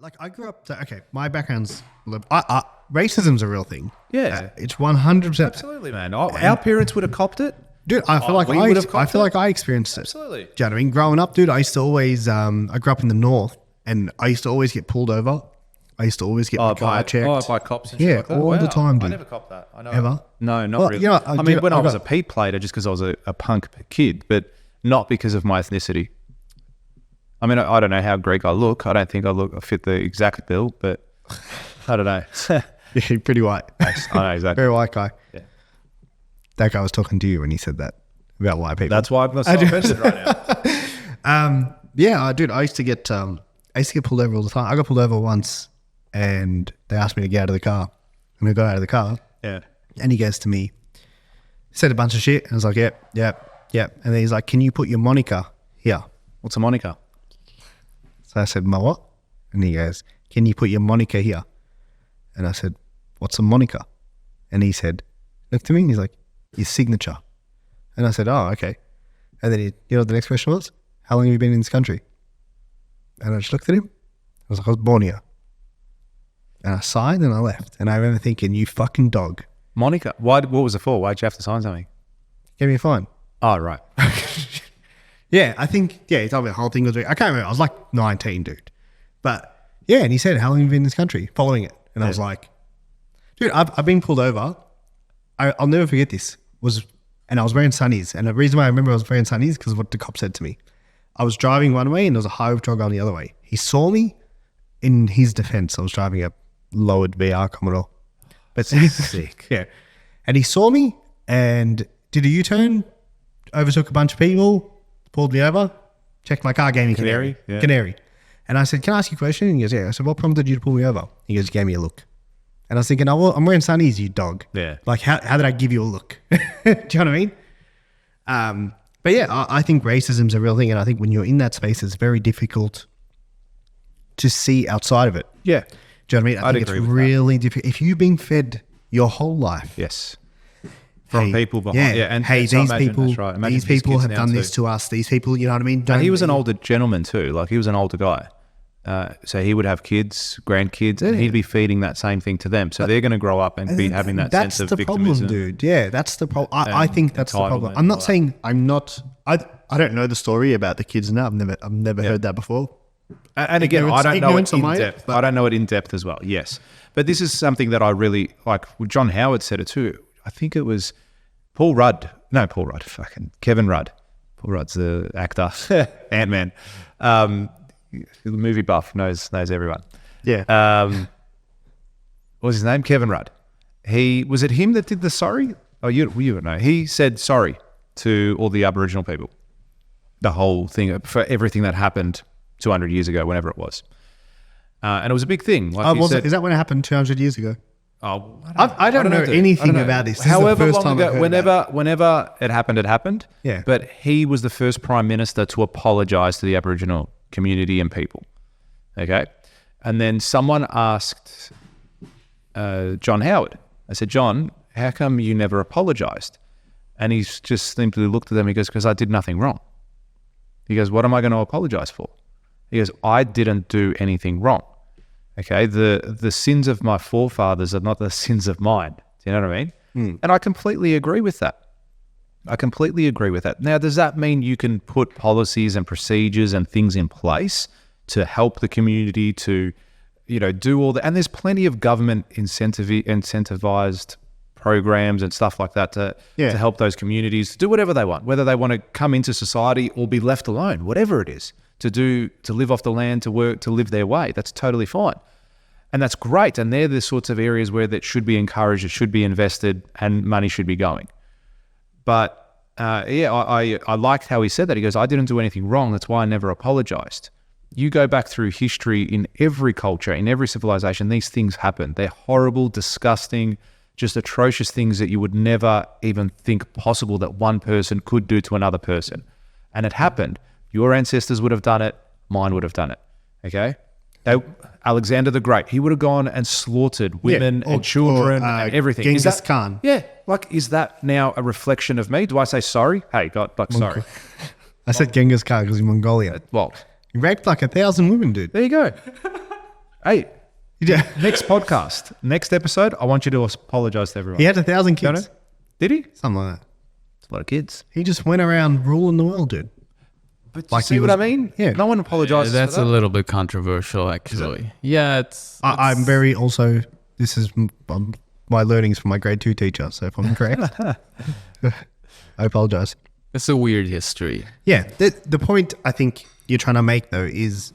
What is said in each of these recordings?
like I grew up. Okay, my background's racism's a real thing. Yeah, it's 100%. Absolutely, man. Our parents would have copped it, dude. I feel like I experienced it. Absolutely. Do you know what I mean? Growing up, dude, I used to always. I grew up in the north, and I used to always get pulled over. I used to always get my car checked. By cops and shit like that? all the time, dude. I never copped that. I know. Ever? No, not really. You know, I mean, when I was a Pete plater, just because I was a punk kid, but not because of my ethnicity. I mean, I don't know how Greek I look. I don't think I fit the exact bill, but I don't know. Yeah, pretty white. I know, exactly. Very white guy. Yeah. That guy was talking to you when he said that about white people. That's why I'm so offended right now. Yeah, dude, I used to get pulled over all the time. I got pulled over once, and they asked me to get out of the car. And I got out of the car. Yeah. And he goes to me, said a bunch of shit. And I was like, yep. And then he's like, can you put your moniker here? What's a moniker? So I said, my what? And he goes, can you put your moniker here? And I said, what's a moniker? And he said, looked at me and he's like, your signature. And I said, oh, okay. And then you know what the next question was? How long have you been in this country? And I just looked at him. I was like, I was born here. And I signed and I left. And I remember thinking, you fucking dog. Moniker? What was it for? Why'd you have to sign something? Gave me a fine. Oh, right. Yeah, I think, he told me the whole thing was, I can't remember. I was like 19, dude. But yeah, and he said, how long have you been in this country? Following it. And I was like, dude, I've been pulled over. I'll never forget this. And I was wearing sunnies. And the reason why I remember I was wearing sunnies is because of what the cop said to me. I was driving one way and there was a high patrol going the other way. He saw me. In his defense, I was driving a lowered VR Commodore. But sick. Yeah. And he saw me and did a U-turn, overtook a bunch of people, pulled me over, checked my car, gave me canary. Yeah. Canary. And I said, can I ask you a question? And he goes, yeah. I said, what prompted you to pull me over? He goes, gave me a look. And I was thinking, I'm wearing sunnies, you dog. Yeah. Like, how did I give you a look? Do you know what I mean? But yeah, I think racism's a real thing. And I think when you're in that space, it's very difficult to see outside of it. Yeah. Do you know what I mean? I think it's really difficult. If you've been fed your whole life. Yes. From people behind. Yeah. And hey, these people have done this to us. These people, you know what I mean? And he was an older gentleman too. Like he was an older guy. So he would have kids, grandkids, and he'd be feeding that same thing to them. So they're going to grow up and be having that sense of victimism. That's the problem, dude. Yeah, that's the problem. I think that's the problem. I'm not saying I don't know the story about the kids now. I've never heard that before. And again, I don't know it in depth. I don't know it in depth as well. Yes. But this is something that I really like. John Howard said it too. I think it was Kevin Rudd. Paul Rudd's the actor, Ant-Man. The movie buff knows everyone. Yeah. What was his name? Kevin Rudd. Was it him that did the sorry? Oh, you would know. He said sorry to all the Aboriginal people. The whole thing for everything that happened 200 years ago, whenever it was. And it was a big thing. Like is that when it happened 200 years ago? Oh, I don't know anything about this. However long ago, whenever it happened. Yeah. But he was the first Prime Minister to apologise to the Aboriginal community and people. Okay. And then someone asked John Howard. I said, John, how come you never apologised? And he's just simply looked at them. He goes, because I did nothing wrong. He goes, what am I going to apologise for? He goes, I didn't do anything wrong. Okay, the sins of my forefathers are not the sins of mine. Do you know what I mean? Mm. And I completely agree with that. Now, does that mean you can put policies and procedures and things in place to help the community to, do all that? And there's plenty of government incentivized programs and stuff like that to help those communities do whatever they want, whether they want to come into society or be left alone, whatever it is. To live off the land, to work, to live their way. That's totally fine. And that's great. And they're the sorts of areas where that should be encouraged, it should be invested, and money should be going. But I liked how he said that. He goes, I didn't do anything wrong. That's why I never apologized. You go back through history in every culture, in every civilization, these things happen. They're horrible, disgusting, just atrocious things that you would never even think possible that one person could do to another person. And it happened. Your ancestors would have done it. Mine would have done it. Okay? Alexander the Great, he would have gone and slaughtered women and children and everything. Genghis Khan. Yeah. Like, is that now a reflection of me? Do I say sorry? Hey, God, sorry. I said Genghis Khan because he's Mongolia. Well, he raped like 1,000 women, dude. There you go. Hey, Yeah. next podcast, next episode, I want you to apologize to everyone. He had 1,000 kids. Did he? Something like that. It's a lot of kids. He just went around ruling the world, dude. But Like see he what was- I mean? yeah. No one apologizes That's for a that. little bit controversial, actually. Yeah, I'm very also, this is my learnings from my grade 2 teacher. So if I'm incorrect, I apologize. it's a weird history. Yeah. The point I think you're trying to make, though, is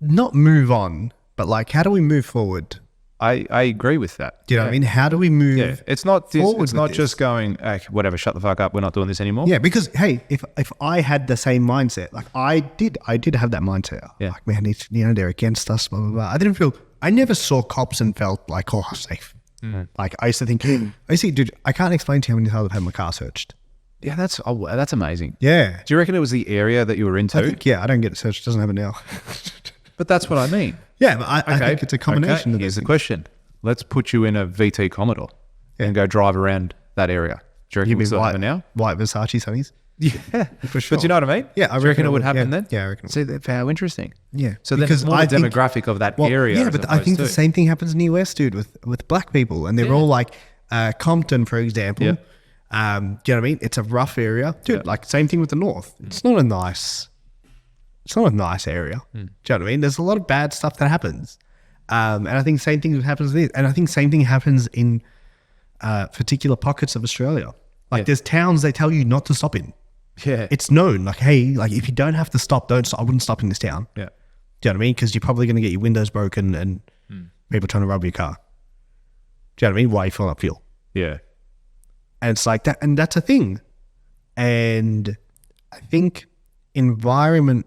not move on, but like, how do we move forward? I agree with that. Do you know what I mean? How do we move? Yeah, it's not forward it's with not this? just going, whatever, shut the fuck up, we're not doing this anymore. Yeah, because hey, if I had the same mindset, like I did have that mindset. Yeah. Like, man, it's, they're against us, blah blah blah. I never saw cops and felt like, oh, safe. Like I used to think, dude, I can't explain to you how many times I've had my car searched. Yeah, that's amazing. Yeah, Do you reckon it was the area that you were into? I think I don't get it searched. It doesn't happen now. But that's what I mean. Yeah, but I think it's a combination Okay, of here's those the question. Let's put you in a VT Commodore and go drive around that area. Do you reckon You it would mean still happen now? white Versace sunnies? Yeah, For sure. But you know what I mean? Yeah, I Do you reckon it would would, happen yeah. then? Yeah, I reckon it See, that's how interesting. Yeah, So then because it's more I the think- demographic of that Well, area. yeah, as but I think the opposed to- same thing happens in the US, dude, with black people, and they're all like Compton, for example. Yeah. Do you know what I mean? It's a rough area, dude. Yeah. Like same thing with the North. It's not a nice area. Do you know what I mean? There's a lot of bad stuff that happens, and I think same thing happens in this, and I think same thing happens in particular pockets of Australia. Like Yeah. there's towns they tell you not to stop in. Yeah. It's known, like, hey, like if you don't have to stop, don't stop. I wouldn't stop in this town. yeah. Do you know what I mean? Because you're probably going to get your windows broken and people trying to rob your car. Do you know what I mean? Why are you filling up fuel? Yeah. And it's like that, and that's a thing. And I think environment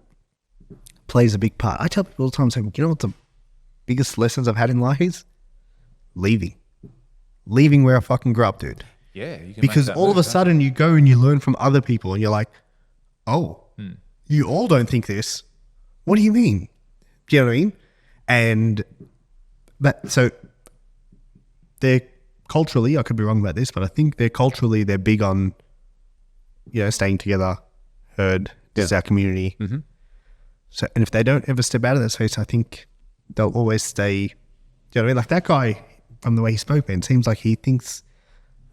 plays a big part. I tell people all the time, saying, you know what the biggest lessons I've had in life is? Leaving where I fucking grew up, dude. Yeah. You can Because all of a sudden you go and you learn from other people and you're like, oh, you all don't think this. What do you mean? Do you know what I mean? And so they're culturally, I could be wrong about this, but I think they're big on, staying together, heard, this is our community. Mm-hmm. So, and if they don't ever step out of that space, I think they'll always stay, do you know what I mean? Like that guy, from the way he spoke, man, seems like he thinks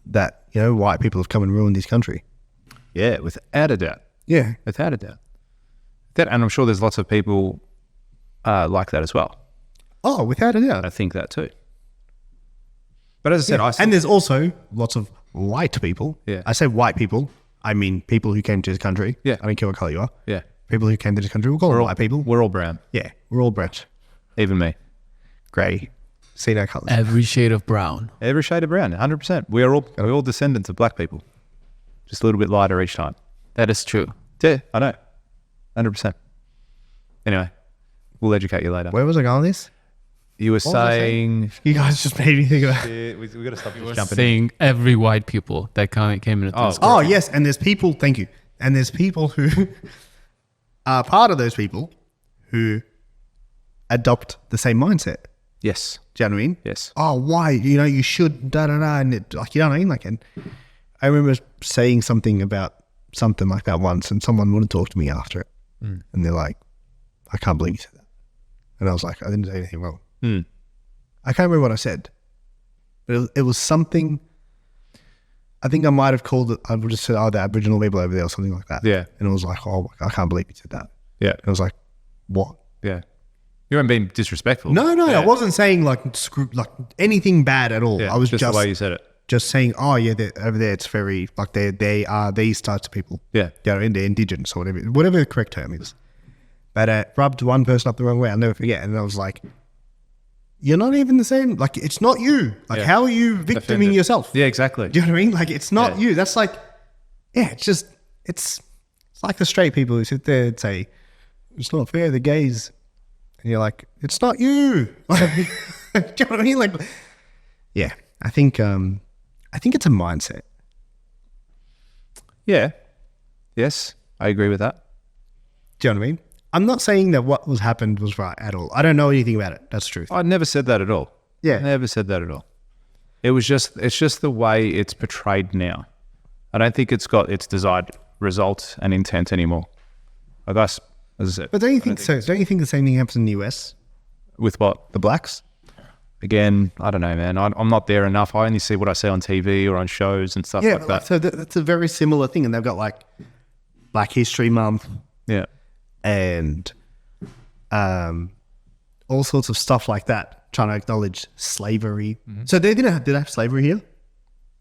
that, white people have come and ruined this country. Yeah, without a doubt. Yeah. Without a doubt. And I'm sure there's lots of people like that as well. Oh, without a doubt. I think that too. But as I said, And there's also lots of white people. Yeah. I say white people, I mean people who came to this country. Yeah. I don't care what color you are. yeah, People who came to this country, we'll call them white people. we're all brown, Yeah. We're all Brett. even me. Grey. See no colors. Every shade of brown. Every shade of brown, 100%. We're all descendants of black people, just a little bit lighter each time. That is true. Yeah, I know, 100%. Anyway, we'll educate you later. Where was I going with this? You were was I saying, You guys just made me think about we got to stop We're jumping. saying every white people that came into this. Oh, yes. And there's people, thank you. And there's people who are part of those people who adopt the same mindset. Yes, Do you know what I mean? yes. Oh, why? You should, da-da-da. And it, like, you know what I mean? Like, and I remember saying something about something like that once, and someone wouldn't talk to me after it. And they're like, I can't believe you said that. And I was like, I didn't say anything wrong. I can't remember what I said, but it was something. I think I might have called it, I would have said, oh, the Aboriginal people over there or something like that. Yeah. And it was like, oh, I can't believe you said that. Yeah, And I was like, what? yeah. You weren't being disrespectful. No, Yeah. I wasn't saying like anything bad at all. Yeah, I was just the way you said it. just saying, oh yeah, over there it's very like they are these types of people. Yeah. They're indigenous or whatever the correct term is. But rubbed one person up the wrong way. I'll never forget. And I was like, you're not even the same. Like it's not you. Like Yeah. how are you victiming Offended. yourself? Yeah, exactly. Do you know what I mean? Like it's not Yeah. you. That's like, yeah, it's like the straight people who sit there and say, it's not fair, the gays. And you're like, it's not you. Do you know what I mean? Like, yeah, I think it's a mindset. Yeah. Yes, I agree with that. Do you know what I mean? I'm not saying that what was happened was right at all. I don't know anything about it. That's the truth. I never said that at all. Yeah. Never said that at all. It's just the way it's portrayed now. I don't think it's got its desired result and intent anymore. Like As I said, But don't you think so? Don't you think the same thing happens in the US? with what? The blacks? Again, I don't know, man. I'm not there enough. I only see what I see on TV or on shows and stuff Yeah, like that. so that's a very similar thing, and they've got like Black History Month Yeah. and all sorts of stuff like that, trying to acknowledge slavery. So did they have slavery here?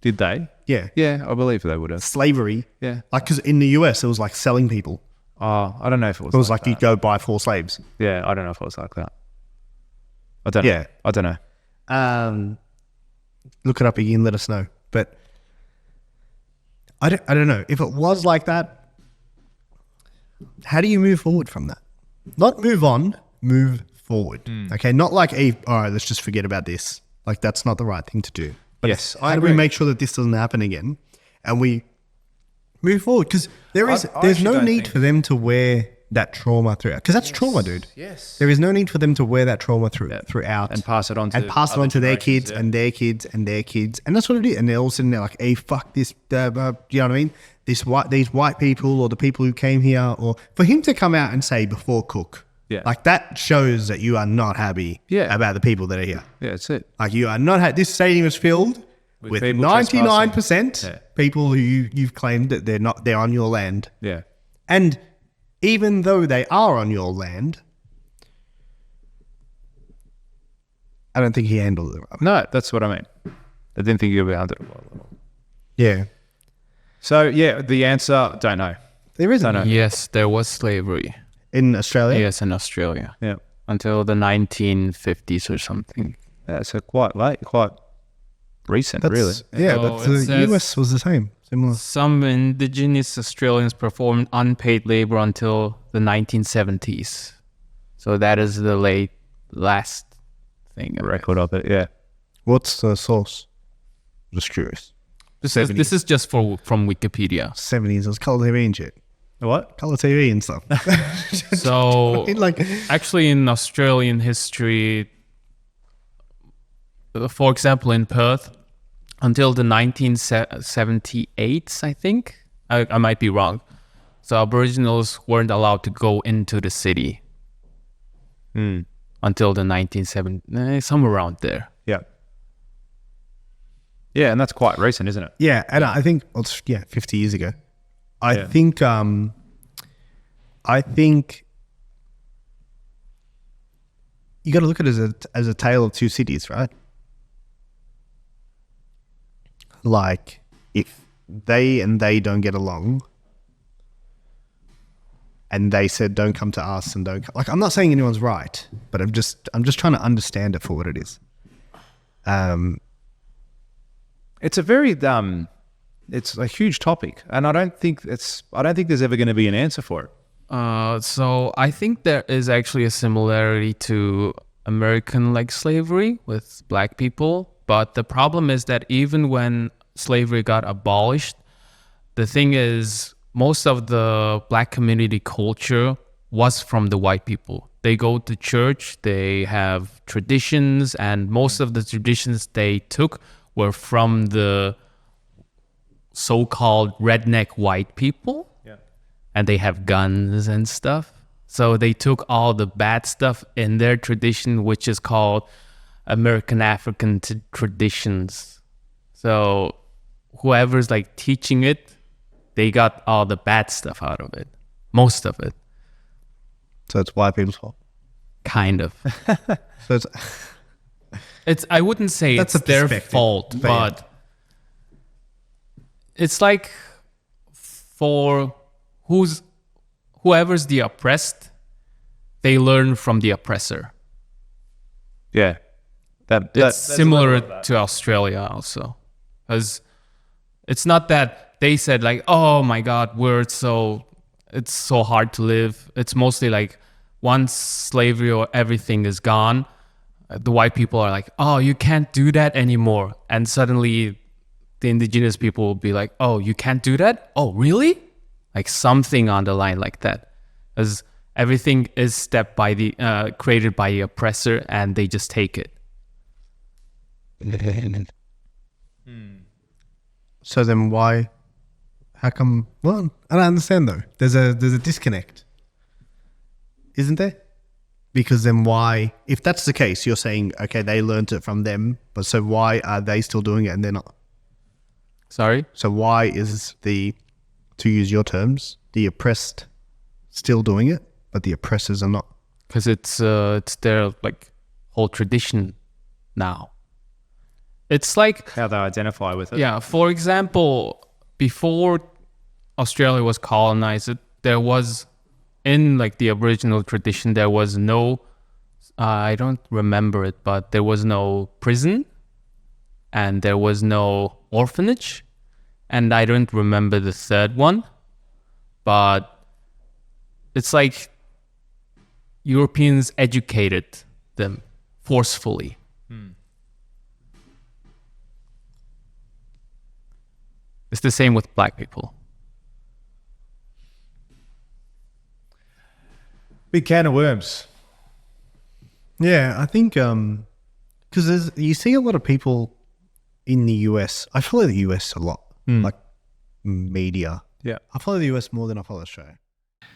Did they? Yeah, Yeah, I believe they would have. slavery. Yeah. Like because in the US it was like selling people. Oh, I don't know if it was. It was like that. you go buy 4 slaves. Yeah, I don't know if it was like that. I don't know. Yeah. I don't know. Look it up again. Let us know. But I don't know if it was like that. How do you move forward from that? Not move on, move forward. Okay, not like all right, let's just forget about this. Like that's not the right thing to do. But Yes, how I do we agree. make sure that this doesn't happen again, and we move forward? Because there's actually no don't need think- for them to wear that trauma throughout. Because that's trauma, dude. Yes. There is no need for them to wear that trauma throughout And pass it on to and pass it other on to their generations, kids yeah. and their kids and their kids, and that's what it is. And they're all sitting there like, "Hey, fuck this," you know what I mean? These white people or the people who came here, or for him to come out and say before Cook, Yeah. like that shows that you are not happy, Yeah. about the people that are here. Yeah, that's it. Like you are not. This stadium is filled with people 99% trespassing. people who you've claimed that they're on your land. Yeah. And even though they are on your land, I don't think he handled it right. No, that's what I mean. I didn't think you were under it well. Yeah. So, yeah, the answer, don't know. There isn't. Don't know. Yes, there was slavery. In Australia? Yes, in Australia Yeah. until the 1950s or something. Yeah, so quite late, quite recent, really. Yeah, So but it the says- US was the same. Similar. Some indigenous Australians performed unpaid labor until the 1970s. So that is the last thing. Record of it, yeah. What's the source? Just curious. This is just from Wikipedia. 70s, it was colour TV and shit. What? Colour TV and stuff. So like, actually in Australian history, for example, in Perth, until the 1978, I think, I might be wrong. So Aboriginals weren't allowed to go into the city until the 1970s, somewhere around there. Yeah. Yeah, and that's quite recent, isn't it? yeah, and I think, well, it's, 50 years ago. I Yeah. think you got to look at it as a tale of two cities, right? Like, if they don't get along, and they said don't come to us and don't come, like, I'm not saying anyone's right, but I'm just trying to understand it for what it is. It's a very it's a huge topic, and I don't think there's ever going to be an answer for it. So I think there is actually a similarity to American like slavery with black people, but the problem is that even when slavery got abolished, the thing is most of the black community culture was from the white people. They go to church, they have traditions, and most of the traditions they took were from the so-called redneck white people. And they have guns and stuff. So they took all the bad stuff in their tradition, which is called American African traditions. So whoever's like teaching it, they got all the bad stuff out of it. Most of it, So it's white people's fault. kind of. So it's I wouldn't say That's it's a their perspective, fault, but yeah. but it's like for whoever's the oppressed, they learn from the oppressor. Yeah. It's similar to Australia also, because it's not that they said like, oh my God, it's so hard to live. It's mostly like once slavery or everything is gone, the white people are like, oh, you can't do that anymore. And suddenly the indigenous people will be like, oh, you can't do that? Oh, really? Like something on the line like that. Because everything is created by the oppressor, and they just take it. So then why? How come? Well, I don't understand though. There's a disconnect. isn't there? Because then why, if that's the case, you're saying, okay, they learnt it from them, but so why are they still doing it and they're not? Sorry? So why is the, to use your terms, the oppressed still doing it, but the oppressors are not? Because it's their like whole tradition now. It's like How they identify with it. Yeah, for example, before Australia was colonized, there was, in like the Aboriginal tradition, there was no, I don't remember it, but there was no prison and there was no orphanage. And I don't remember the third one, but it's like Europeans educated them forcefully. It's the same with black people. Big can of worms. Yeah, I think because you see a lot of people in the US. I follow the US a lot, like media. Yeah. I follow the US more than I follow Australia.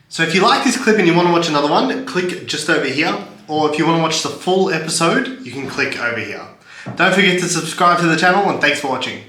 So if you like this clip and you want to watch another one, click just over here. Or if you want to watch the full episode, you can click over here. Don't forget to subscribe to the channel, and thanks for watching.